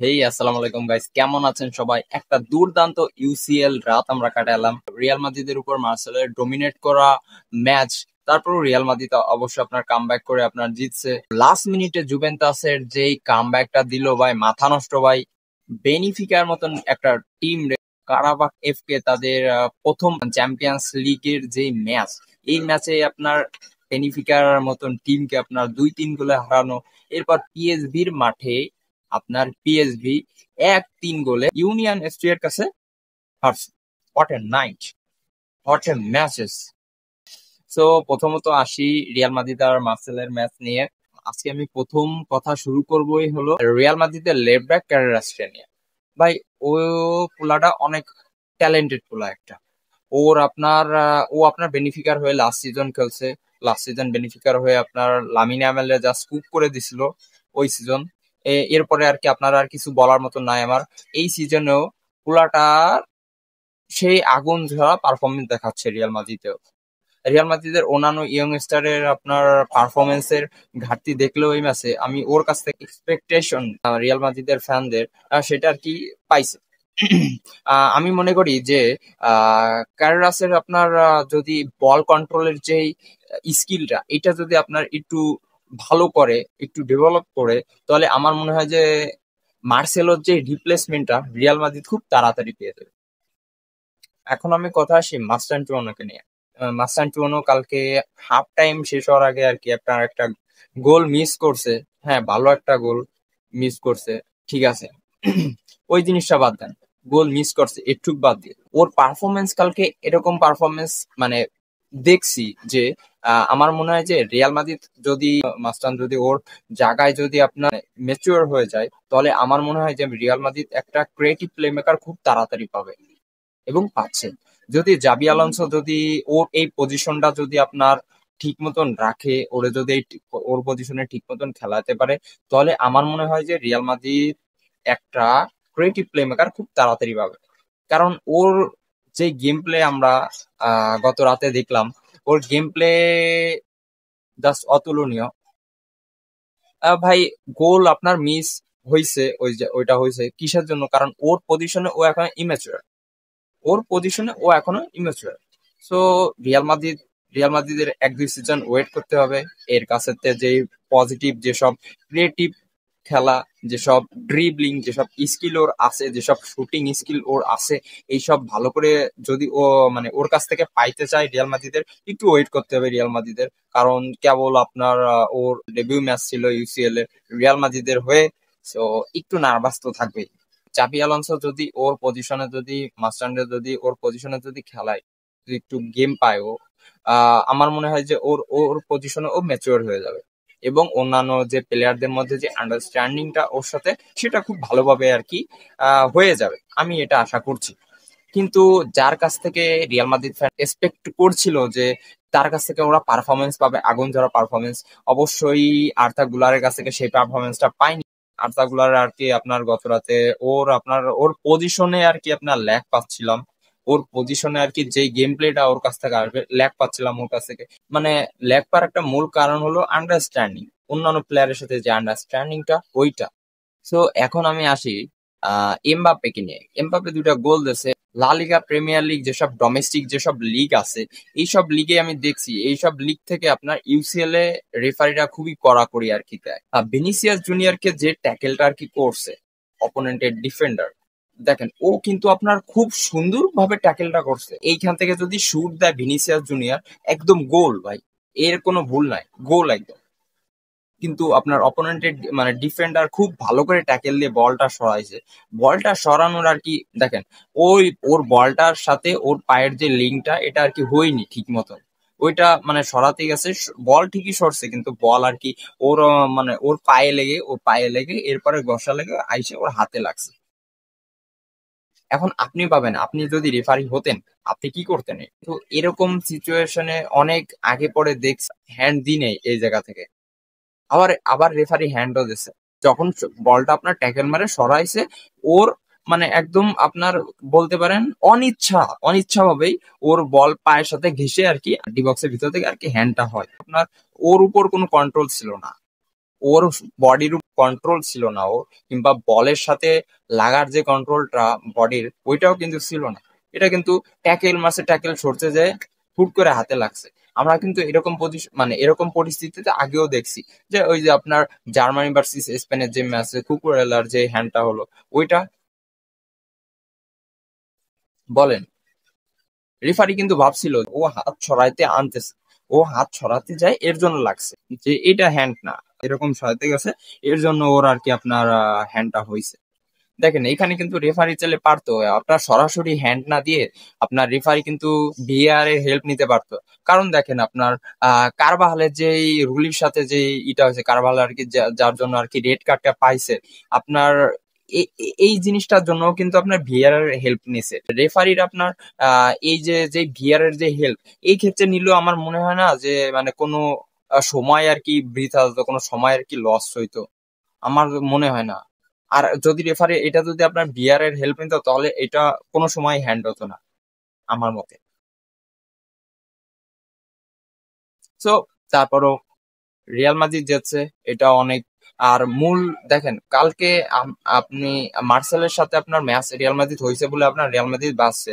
হেই আসসালামু আলাইকুম গাইস, কেমন আছেন সবাই? একটা দুর্দান্ত ইউসিএল রাত আমরা কাটালাম। রিয়াল মাদ্রিদের উপর মার্সেলের ডোমিনেট করা ম্যাচ। তারপরও রিয়াল মাদ্রিদ অবশ্য আপনার কামব্যাক করে আপনার জিতছে। লাস্ট মিনিটে জুভেন্টাসের যেই কামব্যাকটা দিল ভাই, মাথা নষ্ট ভাই। বেনিফিকার মতন একটা টিম, কারাবাখ এফকে তাদের প্রথম চ্যাম্পিয়ন্স লিগের যে ম্যাচ, এই ম্যাচে আপনার বেনিফিকার মতন টিমকে আপনার 2-3 গোলে হারানো। এরপর পিএসভির মাঠে আপনার পিএসভি 1-3 গোলে ইউনিয়ন এর কাছে হারছে। What a night, what a matches. So প্রথমত আসি রিয়াল মাদ্রিদ আর মার্সেলের ম্যাচ নিয়ে। আজকে আমি প্রথম কথা শুরু করবোই হলো রিয়াল মাদ্রিদের লেফট ব্যাক ক্যারেরাসকে নিয়ে। ভাই, ও পোলাটা অনেক ট্যালেন্টেড পোলা একটা। ও আপনার বেনিফিকার হয়ে লাস্ট সিজন খেলছে। লাস্ট সিজন বেনিফিকার হয়ে আপনার লামিন ইয়ামালরে যা স্কুপ করে দিছিল ওই সিজন। এরপরে আর কি আপনার আর কিছু বলার মতো নাই আমার। এই সিজনেও পোলাটার সেই আগুন ঝরা পারফরমেন্স দেখাচ্ছে রিয়াল মাদ্রিদেও। রিয়াল মাদ্রিদের অন্যান্য ইয়ংস্টারের আপনার পারফরমেন্সের ঘাটতি দেখলেও এই ম্যাচে আমি ওর কাছ থেকে এক্সপেকটেশন রিয়াল মাদ্রিদের ফ্যানদের সেটা আর কি পাইছে। আমি মনে করি যে ক্যারেরাসের আপনার যদি বল কন্ট্রোলের যে স্কিলটা, এটা যদি আপনার একটু ভালো করে, একটু ডেভেলপ করে, তাহলে আমার মনে হয় যে মার্সেলোর যে রিপ্লেসমেন্টটা রিয়াল মাদ্রিদ খুব তাড়াতাড়ি পেয়ে যাবে। এখন আমি কথা আসি মাস্টান্টুয়ানোকে নিয়ে। মাস্টান্টুয়ানো কালকে হাফ টাইম শেষ হওয়ার আগে আর কি আপনার একটা গোল মিস করছে। হ্যাঁ, ভালো একটা গোল মিস করছে, ঠিক আছে। ওই জিনিসটা বাদ দেন, গোল মিস করছে একটুক বাদ দিয়ে ওর পারফরমেন্স কালকে এরকম পারফরমেন্স মানে দেখছি যে আমার মনে হয় যে রিয়াল মাদ্রিদ যদি মাস্টান যদি ওর জায়গায় যদি আপনার ম্যাচিওর হয়ে যায়, তাহলে আমার মনে হয় যে রিয়াল মাদ্রিদ একটা ক্রিয়েটিভ প্লে মেকার খুব তাড়াতাড়ি পাবে এবং পাচ্ছে। যদি জাবি আলোনসো যদি ওর এই পজিশনটা যদি আপনার ঠিক মতন রাখে, ওরে যদি ওর পজিশনে ঠিক মতন খেলাতে পারে, তাহলে আমার মনে হয় যে রিয়াল মাদ্রিদ একটা ক্রিয়েটিভ প্লে মেকার খুব তাড়াতাড়ি পাবে। কারণ ওর যে গেম প্লে আমরা গত রাতে দেখলাম, ওর গেম প্লে জাস্ট অতুলনীয়। ভাই, গোল আপনার মিস হয়েছে, ওই যে ওইটা হয়েছে কিসের জন্য? কারণ ওর পজিশনে ও এখন ইমেচুর। ওর পজিশনে ও এখনো ইমেচুর। সো রিয়াল মাদ্রিদ রিয়াল মাদ্রিদের 1-2 সিজন ওয়েট করতে হবে। এর কাছে যে পজিটিভ যেসব ক্রিয়েটিভ খেলা, যেসব ড্রিবলিং, যেসব স্কিল ওর আছে, যেসব শুটিং স্কিল ওর আছে, এইসব ভালো করে যদি ও মানে ওর কাছ থেকে পাইতে চায় রিয়াল মাদ্রিদের, একটু ওয়েট করতে হবে রিয়াল মাদ্রিদের। কারণ কেবল আপনার ওর ডেবিউ ম্যাচ ছিল ইউসিএল এ রিয়াল মাদ্রিদের হয়ে। সো একটু নার্ভাস তো থাকবেই। চাবি আলোনসো যদি ওর পজিশনে যদি মাস্টান্ডে যদি ওর পজিশনে যদি খেলায়, যদি একটু গেম পায় ও, আমার মনে হয় যে ওর ওর পজিশনে ও ম্যাচিওর হয়ে যাবে এবং অন্যান্য যে প্লেয়ারদের মধ্যে যে আন্ডারস্ট্যান্ডিংটা ওর সাথে, সেটা খুব ভালোভাবে আর কি হয়ে যাবে, আমি এটা আশা করছি। কিন্তু যার কাছ থেকে রিয়াল মাদ্রিদ ফ্যান এক্সপেক্ট করছিল যে তার কাছ থেকে ওরা পারফরমেন্স পাবে, আগুন ঝরা পারফরমেন্স, অবশ্যই আর্থা গুলারের কাছ থেকে সেই পারফরমেন্সটা পায়নি। আর্থা গুলার আর কি আপনার গত রাতে ওর পজিশনে আর কি আপনার ল্যাক পাচ্ছিলাম। ওর পজিশনে আর কি যে গেম প্লেটা ওর কাছ থেকে আসবে, ল্যাক পাচ্ছিলাম ওর কাছ থেকে। মানে ল্যাক পাওয়ার একটা মূল কারণ হলো আন্ডারস্ট্যান্ডিং, অন্যান্য প্লেয়ারের সাথে যে আন্ডারস্ট্যান্ডিংটা ওইটা। সো এখন আমি আসি এমবাপ্পেকে নিয়ে। এমবাপ্পে 2টা গোল দিয়েছে। লা লিগা, প্রিমিয়ার লিগ, যেসব ডোমেস্টিক যেসব লিগ আছে, এইসব লিগে আমি দেখছি এইসব লিগ থেকে আপনার ইউসিএল এ রেফারিরা খুবই কড়াকড়ি আর কি দেয়। ভিনিসিয়াস জুনিয়রকে যে ট্যাকেলটা আর কি করছে অপোনেন্টের ডিফেন্ডার, দেখেন ও কিন্তু আপনার খুব সুন্দর ভাবে ট্যাকেলটা করছে। এইখান থেকে যদি শুট দেয় ভিনিসিয়াস জুনিয়র, একদম গোল ভাই, এর কোনো ভুল নাই, গোল একদম। কিন্তু আপনার অপোনেন্টের মানে ডিফেন্ডার খুব ভালো করে ট্যাকেল দিয়ে বলটা সরাইছে। বলটা সরানোর আর কি দেখেন, ওই ওর বলটার সাথে ওর পায়ের যে লিঙ্কটা, এটা আর কি হয়নি ঠিক মতো। ওইটা মানে সরাতে গেছে, বল ঠিকই সরছে, কিন্তু বল আর কি ওর মানে ওর পায়ে লেগে এরপরে ঘষা লেগে আইসে ওর হাতে লাগছে। এখন আপনি পাবেন, আপনি যদি রেফারি হতেন, আপনি কি করতেন? তো এরকম সিচুয়েশনে অনেক আগে পরে দেখছি হ্যান্ড দি নেই এই জায়গা থেকে। আবার আবার রেফারি হ্যান্ডও দিছে যখন বলটা আপনার ট্যাকেল মারে সরাইছে। ওর মানে একদম আপনার বলতে পারেন অনিচ্ছা ভাবেই ওর বল পায়ের সাথে ঘেঁষে আর কি ডি বক্সের ভিতর থেকে আর কি হ্যান্ডটা হয় আপনার। ওর উপর কোনো কন্ট্রোল ছিল না। ওর বডির কন্ট্রোল ছিল না, ও কিংবা বলের সাথে লাগার যে কন্ট্রোলটা বডির, ওইটাও কিন্তু ছিল না। এটা কিন্তু ট্যাকেল মারছে, ট্যাকেল সরছে যে হুট করে হাতে লাগছে। আমরা কিন্তু এরকম পজিশন মানে এরকম পরিস্থিতিতে আগেও দেখছি, যে ওই যে আপনার জার্মানি ভার্সেস স্পেনের যে ম্যাচে কুকুরেলার যে হ্যান্ডটা হলো, ওইটা বলেন, রেফারি কিন্তু ভাবছিল ও হাত ছড়াইতে আনতেছে, ও হাত ছড়াতে যায় এর জন্য লাগছে, যে এটা হ্যান্ড না, এরকম ছড়াইতে গেছে, এর জন্য ওর আর কি আপনার হ্যান্ডটা হয়েছে। দেখেন এখানে কিন্তু রেফারি চাইলে পারতো আপনার সরাসরি হ্যান্ড না দিয়ে, আপনার রেফারি কিন্তু ভিএআর এর হেল্প নিতে পারতো। কারণ দেখেন আপনার কারবাহালের যে রুলির সাথে যে ইটা হয়েছে, কারবাহাল আর কি যার জন্য আর কি রেড কার্ডটা পাইছে, আপনার এই জিনিসটার জন্য কিন্তু আপনার ভিআর এর হেল্প নিছে রেফারির। আপনার এই যে যে ভিআর এর যে হেল্প, এই ক্ষেত্রে নিলেও আমার মনে হয় না যে মানে কোনো সময় আর কি বৃথা হতো, কোনো সময় আর কি লস হইতো, আমার মনে হয় না। আর যদি রেফারি এটা যদি আপনার ভিআর এর হেল্প নিত, তাহলে এটা কোনো সময় হ্যান্ড হতো না আমার মতে। সো তারপরও রিয়াল মাদ্রিদ যাচ্ছে, এটা অনেক। আর মূল দেখেন কালকে আপনি মার্সেলের সাথে আপনার ম্যাচ রিয়াল মাদ্রিদ হয়েছে বলে আপনার রিয়াল মাদ্রিদ বাঁচছে।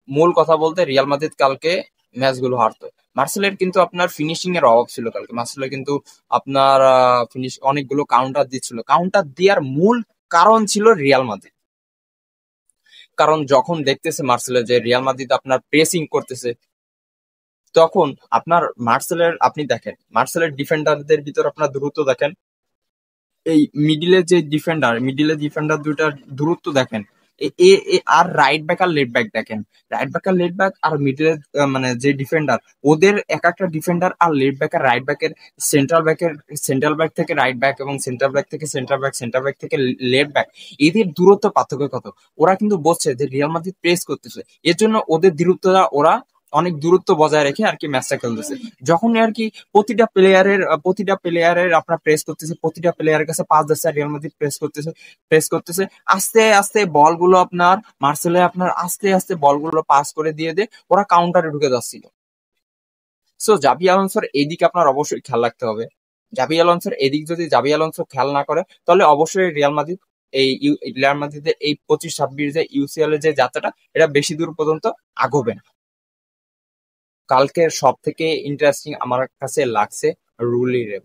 মূল কথা বলতে রিয়াল মাদ্রিদ কালকে ম্যাচগুলো হারতো। মার্সেলের কিন্তু আপনার ফিনিশিং এর অভাব ছিল কালকে, মার্সেলের কিন্তু আপনার ফিনিশ অনেকগুলো কাউন্টার দিচ্ছিল, কাউন্টার দেওয়ার মূল কারণ ছিল রিয়াল মাদ্রিদ। কারণ যখন দেখতেছে মার্সেলের যে রিয়াল মাদ্রিদ আপনার প্রেসিং করতেছে, তখন আপনার মার্সেলের আপনি দেখেন মার্সেলের ডিফেন্ডারদের ভিতর আপনার দ্রুত দেখেন, এই মিডিলের ডিফেন্ডার দুইটার দূরত্ব দেখেন। আর রাইট ব্যাক আর লেফট ব্যাক দেখেন, রাইট ব্যাক আর লেফট ব্যাক আর মিডিলের মানে যে ডিফেন্ডার, ওদের এক একটা ডিফেন্ডার আর লেফট ব্যাক আর রাইট ব্যাকের সেন্ট্রাল ব্যাক থেকে রাইট ব্যাক এবং সেন্টার ব্যাক থেকে সেন্টার ব্যাক থেকে লেফট ব্যাক, এদের দূরত্ব পার্থক্য কত। ওরা কিন্তু বলছে যে রিয়াল মাদ্রিদ প্রেস করতেছে, এর জন্য ওদের দূরত্বটা ওরা অনেক দূরত্ব বজায় রেখে আর কি ম্যাচটা খেলতেছে। যখন আর কি প্রতিটা প্লেয়ারের আপনার প্রেস করতেছে, প্রতিটা প্লেয়ারের কাছে পাস দিচ্ছে, রিয়াল মাদ্রিদ প্রেস করতেছে আস্তে আস্তে বলগুলো আপনার মার্সেলে আপনার আস্তে আস্তে বলগুলো পাস করে দিয়ে ওরা কাউন্টারে ঢুকে যাচ্ছিল। সো জাবি আলোনসোর এইদিকে আপনার অবশ্যই খেয়াল রাখতে হবে। জাবি আলোনসো খেয়াল না করে, তাহলে অবশ্যই রিয়াল মাদ্রিদের এই 25-26 যে ইউসিএল এর যে যাত্রাটা, এটা বেশি দূর পর্যন্ত আগবে না। কালকে সব থেকে ইন্টারেস্টিং আমার কাছে লাগছে রুলি রে।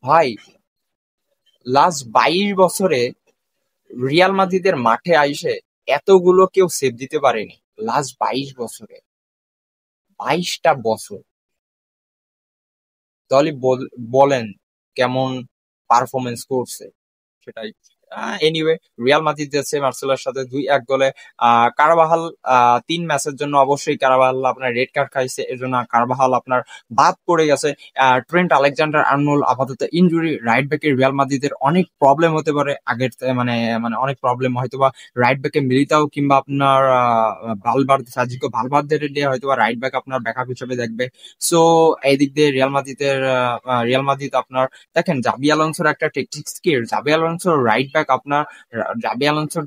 ভাই, লাস্ট 22 বছরে রিয়াল মাদ্রিদের মাঠে আইসে এতগুলো কেউ সেভ দিতে পারেনি। লাস্ট 22 বছরে, 22টা বছর। তাহলে বলেন কেমন পারফরমেন্স করছে সেটাই। এনিওয়ে, রিয়াল মাদ্রিদ যাচ্ছে মার্সেলোর সাথে 2-1 গোলে। কারবাহাল 3 ম্যাচের জন্য অবশ্যই কারবাহাল আপনার রেড কার্ড খাইছে, এর জন্য কারবাহাল আপনার বাদ পড়ে গেছে। ট্রেন্ট আলেকজান্ডার আর্নল্ড আপাতত ইনজুরি, রাইট ব্যাকে রিয়াল মাদ্রিদের অনেক প্রবলেম হতে পারে আগের মানে মানে অনেক প্রবলেম হয়তো বা রাইট ব্যাকে মিলিতাও কিংবা আপনার সাজিকো ভালবার্দের হয়তো বা রাইট ব্যাক আপনার ব্যাকআপ হিসেবে দেখবে। সো এই দিক দিয়ে রিয়াল মাদ্রিদ আপনার দেখেন জাবি আলোনসোর একটা টেকটিক্স কি, জাবি আলোনসোর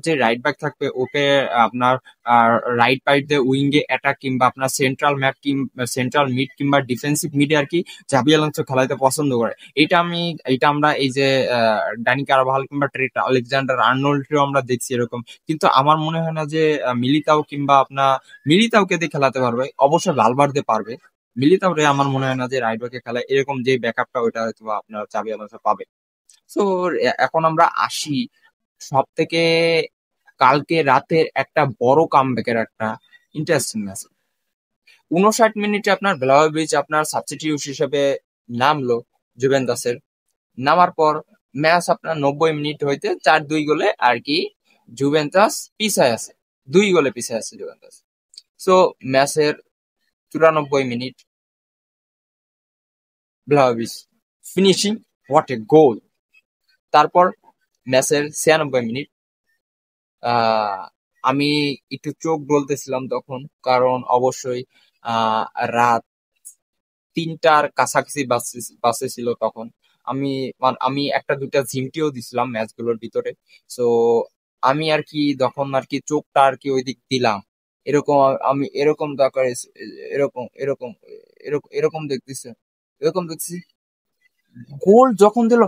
যে রাইট ব্যাক থাকবে ওকে আপনার রাইট পাইড দিয়ে উইঙ্গে অ্যাটাক কিংবা আপনার সেন্ট্রাল মিড কিংবা ডিফেন্সিভ মিডে আর কি জাবি আলোনসো খেলাইতে পছন্দ করে। এটা আমরা এই যে ডানি কারবাহাল কিংবা ট্রেন্ট আলেকজান্ডার আর্নল্ডকেও আমরা দেখছি এরকম। কিন্তু আমার মনে হয় না যে মিলিতাওকে দিয়ে খেলাতে পারবে, অবশ্যই ভালভার্দে পারবে। মিলিতাও রে আমার মনে হয় না যে রাইট ব্যাকে খেলা এরকম যে ব্যাকআপটা ওইটা হয়তো বা আপনার চাবি আলোনসো পাবে। তো এখন আমরা আসি সব থেকে কালকে রাতের একটা বড় কামব্যাকের একটা ইন্টারেস্টিং ম্যাচ। 59 মিনিটে আপনার ব্লাহোভিচ আপনার সাবস্টিটিউট হিসেবে নামলো জুভেন্টাসের। নামার পর ম্যাচ আপনার 90 মিনিট হইতে 4-2 গোলে আর কি জুভেন্টাস পিছায় আছে, 2 গোলে পিছায় আছে জুভেন্টাস। সো ম্যাচের 94 মিনিট ব্লাহোভিচ ফিনিশিং, হোয়াট এ গোল। তারপর ম্যাচের 96 মিনিট আহ আমি একটু চোখ বলতেছিলাম তখন, কারণ অবশ্যই আহ রাত 3টার কাছাকাছি বাসে ছিল তখন। আমি আমি একটা দুইটা ঝিমটিও দিছিলাম ম্যাচগুলোর ভিতরে। সো আমি আর কি তখন আর কি চোখটা আর কি ওই দিক দিলাম, এরকম আমি এরকম এরকম এরকম এরকম এরকম দেখতেছি, এরকম দেখছি গোল যখন দিল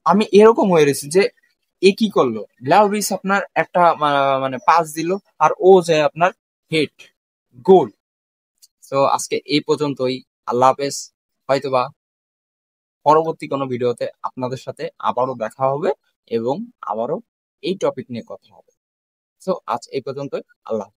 আমি এরকম হয়ে গেছি যে এ কি করলো, ব্লাউবিস আপনার একটা মানে পাস দিল আর ও যে আপনার হেড গোল। তো আজকে এই পর্যন্তই, আল্লাহ হাফেজ। হয়তোবা পরবর্তী কোনো ভিডিওতে আপনাদের সাথে আবারও দেখা হবে এবং আবারও এই টপিক নিয়ে কথা হবে। তো আজ এই পর্যন্তই, আল্লাহ হাফেজ।